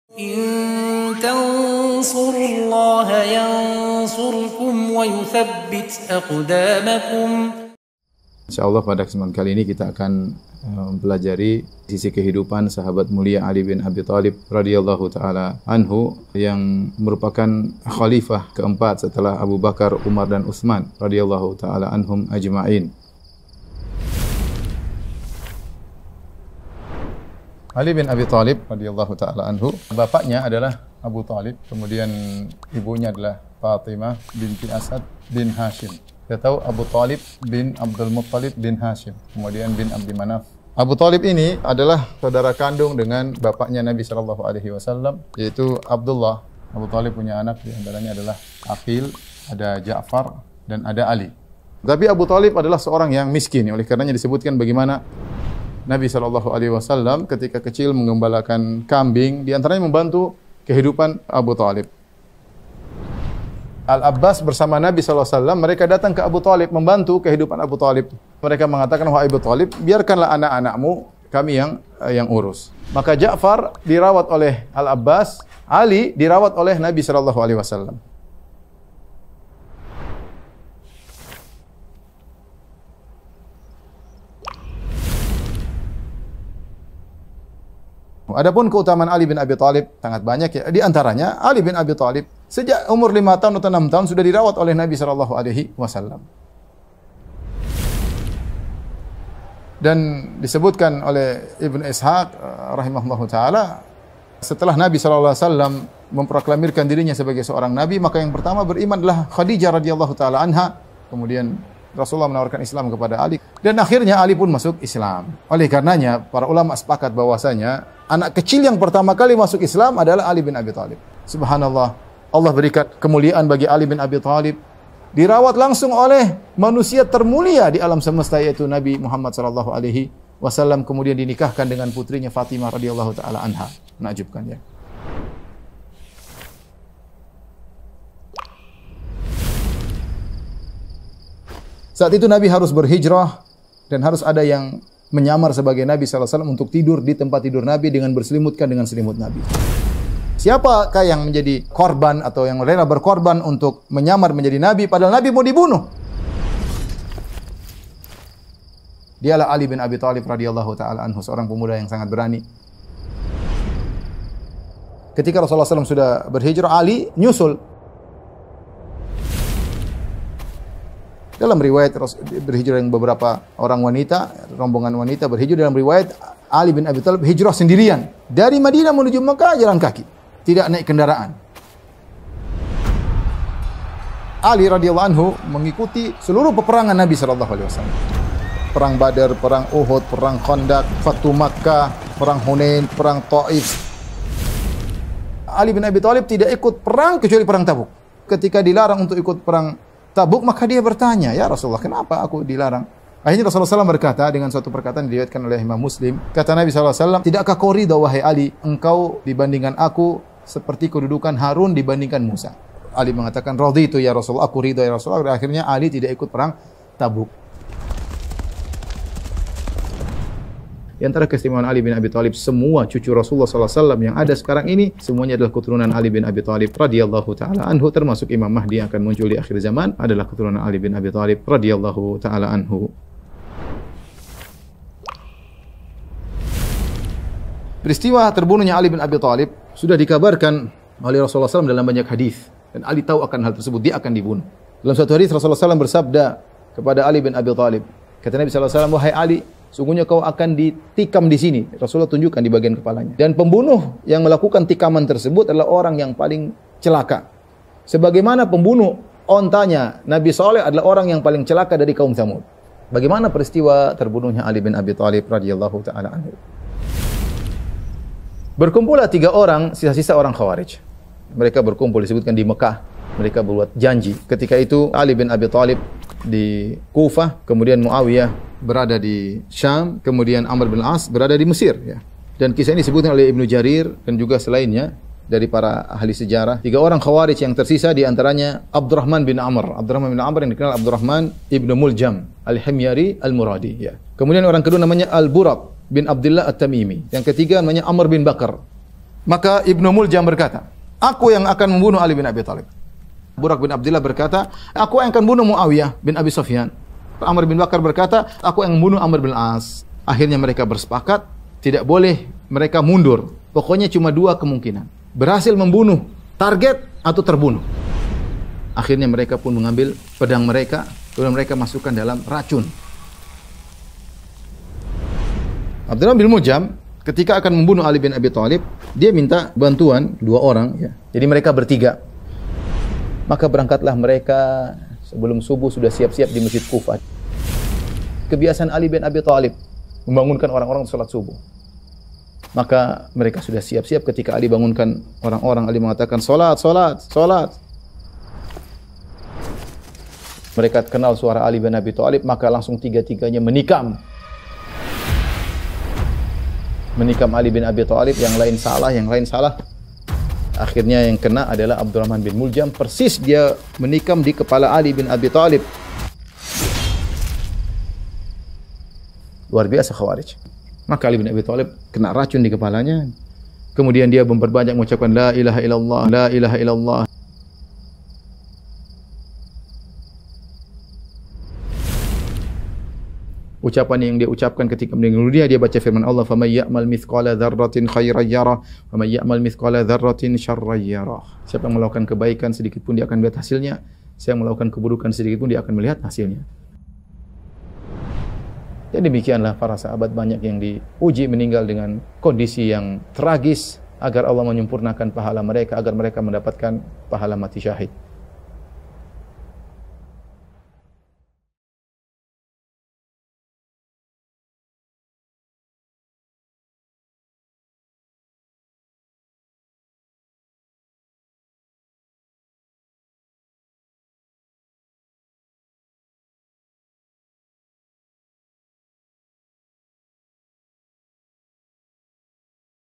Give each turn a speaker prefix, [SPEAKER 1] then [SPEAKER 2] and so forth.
[SPEAKER 1] إن تنصروا الله ينصركم ويثبت أقدامكم.
[SPEAKER 2] Insyaallah pada kesempatan kali ini kita akan mempelajari sisi kehidupan sahabat mulia Ali bin Abi Thalib radhiyallahu taala anhu yang merupakan khalifah keempat setelah Abu Bakar, Umar dan Utsman radhiyallahu taala anhum ajma'in. Ali bin Abi Thalib radhiyallahu taala anhu, bapaknya adalah Abu Thalib, kemudian ibunya adalah Fatimah binti Asad bin Hashim. Kita tahu Abu Thalib bin Abdul Muttalib bin Hashim, kemudian bin Abdi Manaf. Abu Thalib ini adalah saudara kandung dengan bapaknya Nabi sallallahu alaihi wasallam, yaitu Abdullah. Abu Thalib punya anak, di antaranya adalah Aqil, ada Ja'far dan ada Ali. Tapi Abu Thalib adalah seorang yang miskin, oleh karenanya disebutkan bagaimana Nabi sallallahu alaihi wasallam ketika kecil menggembalakan kambing, di antaranya membantu kehidupan Abu Thalib. Al-Abbas bersama Nabi SAW, mereka datang ke Abu Thalib membantu kehidupan Abu Thalib. Mereka mengatakan, wahai Abu Thalib, biarkanlah anak-anakmu, kami yang urus. Maka Ja'far dirawat oleh Al-Abbas, Ali dirawat oleh Nabi SAW. Adapun keutamaan Ali bin Abi Thalib sangat banyak ya. Di antaranya Ali bin Abi Thalib sejak umur 5 tahun atau 6 tahun sudah dirawat oleh Nabi sallallahu alaihi wasallam. Dan disebutkan oleh Ibnu Ishaq rahimahullahu taala, setelah Nabi sallallahu alaihi wasallam memproklamirkan dirinya sebagai seorang nabi, maka yang pertama beriman adalah Khadijah radhiyallahu taala anha. Kemudian Rasulullah menawarkan Islam kepada Ali dan akhirnya Ali pun masuk Islam. Oleh karenanya para ulama sepakat bahwasanya anak kecil yang pertama kali masuk Islam adalah Ali bin Abi Thalib. Subhanallah, Allah berikan kemuliaan bagi Ali bin Abi Thalib, dirawat langsung oleh manusia termulia di alam semesta, yaitu Nabi Muhammad sallallahu alaihi wasallam, kemudian dinikahkan dengan putrinya Fatimah radhiyallahu taala anha. Menakjubkan ya. Saat itu Nabi harus berhijrah dan harus ada yang menyamar sebagai Nabi SAW untuk tidur di tempat tidur Nabi dengan berselimutkan dengan selimut Nabi. Siapakah yang menjadi korban atau yang rela berkorban untuk menyamar menjadi Nabi padahal Nabi mau dibunuh? Dialah Ali bin Abi Thalib radhiyallahu taala anhu, seorang pemuda yang sangat berani. Ketika Rasulullah SAW sudah berhijrah, Ali nyusul. Dalam riwayat berhijrah yang beberapa orang wanita, rombongan wanita berhijrah, dalam riwayat Ali bin Abi Thalib hijrah sendirian dari Madinah menuju Mekah jalan kaki, tidak naik kendaraan. Ali radhiyallahu anhu mengikuti seluruh peperangan Nabi sallallahu alaihi wasallam. Perang Badar, perang Uhud, perang Khandaq, Fatu Makkah, perang Hunain, perang Taif. Ali bin Abi Thalib tidak ikut perang kecuali perang Tabuk. Ketika dilarang untuk ikut perang Tabuk, maka dia bertanya, ya Rasulullah, kenapa aku dilarang? Akhirnya Rasulullah SAW berkata dengan suatu perkataan diriwayatkan oleh Imam Muslim. Kata Nabi SAW, tidakkah kau ridha wahai Ali, engkau dibandingkan aku seperti kedudukan Harun dibandingkan Musa? Ali mengatakan, raditu ya Rasulullah, aku ridha ya Rasulullah. Akhirnya Ali tidak ikut perang Tabuk. Di antara keistimewaan Ali bin Abi Thalib, semua cucu Rasulullah SAW yang ada sekarang ini, semuanya adalah keturunan Ali bin Abi Thalib radhiyallahu ta'ala anhu, termasuk Imam Mahdi yang akan muncul di akhir zaman adalah keturunan Ali bin Abi Thalib radhiyallahu ta'ala anhu. Peristiwa terbunuhnya Ali bin Abi Thalib sudah dikabarkan oleh Rasulullah SAW dalam banyak hadis, dan Ali tahu akan hal tersebut, dia akan dibunuh. Dalam suatu hadis Rasulullah SAW bersabda kepada Ali bin Abi Thalib, kata Nabi SAW, wahai Ali, sungguhnya kau akan ditikam di sini. Rasulullah tunjukkan di bagian kepalanya. Dan pembunuh yang melakukan tikaman tersebut adalah orang yang paling celaka. Sebagaimana pembunuh ontanya Nabi Saleh adalah orang yang paling celaka dari kaum Tsamud. Bagaimana peristiwa terbunuhnya Ali bin Abi Thalib radhiyallahu taala anhu? Berkumpullah 3 orang, sisa-sisa orang Khawarij. Mereka berkumpul, disebutkan di Mekah. Mereka berbuat janji. Ketika itu Ali bin Abi Thalib di Kufah, kemudian Muawiyah berada di Syam, kemudian Amr bin As berada di Mesir ya. Dan kisah ini disebutkan oleh Ibnu Jarir dan juga selainnya dari para ahli sejarah. 3 orang Khawarij yang tersisa di antaranya Abdurrahman bin Amr. Abdurrahman bin Amr yang dikenal Abdurrahman Ibnu Muljam Al-Himyari Al-Muradi ya. Kemudian orang kedua namanya Al-Buraq bin Abdullah At-Tamimi. Yang ketiga namanya Amr bin Bakar Maka Ibnu Muljam berkata, aku yang akan membunuh Ali bin Abi Thalib. Burak bin Abdillah berkata, aku yang akan bunuh Muawiyah bin Abi Sufyan. Amr bin Bakar berkata, aku yang membunuh Amr bin As. Akhirnya mereka bersepakat, tidak boleh mereka mundur. Pokoknya cuma dua kemungkinan. Berhasil membunuh target atau terbunuh. Akhirnya mereka pun mengambil pedang mereka, kemudian mereka masukkan dalam racun. Abdullah bin Muljam ketika akan membunuh Ali bin Abi Thalib, dia minta bantuan dua orang. Ya. Jadi mereka bertiga. Maka berangkatlah mereka sebelum subuh sudah siap-siap di Masjid Kufah. Kebiasaan Ali bin Abi Thalib membangunkan orang-orang salat subuh. Maka mereka sudah siap-siap ketika Ali bangunkan orang-orang. Ali mengatakan, salat, salat, salat. Mereka kenal suara Ali bin Abi Thalib, maka langsung tiga-tiganya menikam. Menikam Ali bin Abi Thalib, yang lain salah, yang lain salah. Akhirnya yang kena adalah Abdurrahman bin Muljam. Persis dia menikam di kepala Ali bin Abi Thalib. Luar biasa Khawarij. Maka Ali bin Abi Thalib kena racun di kepalanya. Kemudian dia memperbanyak mengucapkan la ilaha illallah, la ilaha illallah. Ucapan yang dia ucapkan ketika meninggal dunia, dia baca firman Allah, "Faman ya'mal mithqala dzarratin khairan yarah, wa man ya'mal mithqala dzarratin syarran yarah." Siapa yang melakukan kebaikan sedikit pun dia akan melihat hasilnya, siapa yang melakukan keburukan sedikit pun dia akan melihat hasilnya. Jadi demikianlah para sahabat banyak yang diuji meninggal dengan kondisi yang tragis agar Allah menyempurnakan pahala mereka, agar mereka mendapatkan pahala mati syahid.